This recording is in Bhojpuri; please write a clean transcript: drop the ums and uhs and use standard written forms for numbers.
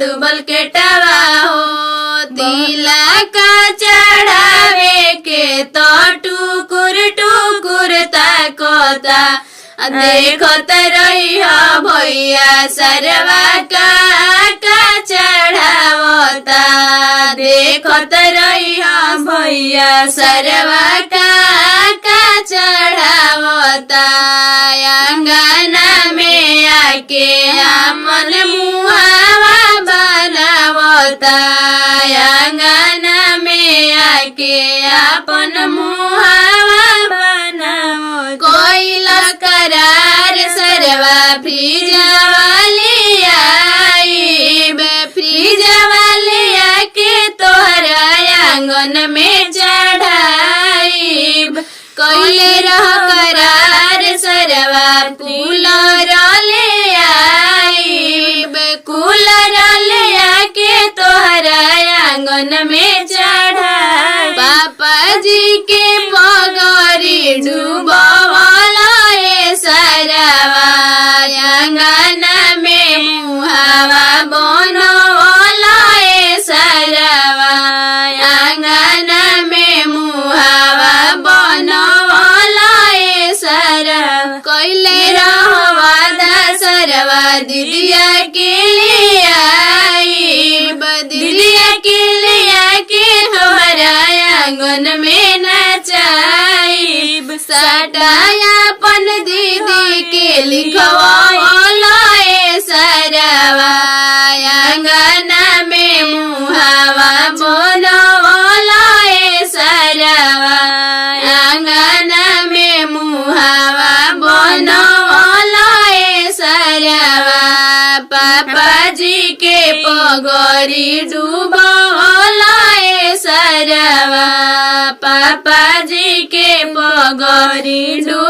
डूबल के टवा हो तिलक चढ़ावे के तो टुकुर टुकुर ताकोता देखत रही भैया सरवा का चढ़ावता देखत रही भैया सरवा का चढ़ावता अंगना में आके अपन मुहावा बनावता अंगना में आके अपन मुहावा बनावता कोई करार सरवा फ्रिज वाली आईब फ्रिज वाली आके तोहरा आंगन में चढ़ाईब कोई रह करार सरवा कूलर ले आईब कूलर ले आके तोहरा आंगन में चढ़ाई पापा जी के पगड़ी डूबवाला सरवा अंगना में मुहावा बनवाला सरवा अंगना में मुहावा बनवाला सरवा कोइले रहवादा सरवा दीदिया के लिए आईब दीदिया के लिए आके हमारा आंगन में नचाईब सटाया अपन दीदी के लिखवाला सरवा अंगना में मुहावा बनवाला सरवा अंगना में मुहावा बनवाला सरवा पापा जी के पगड़ी डूबवाला सरवा पापा जी के पगड़ी डूब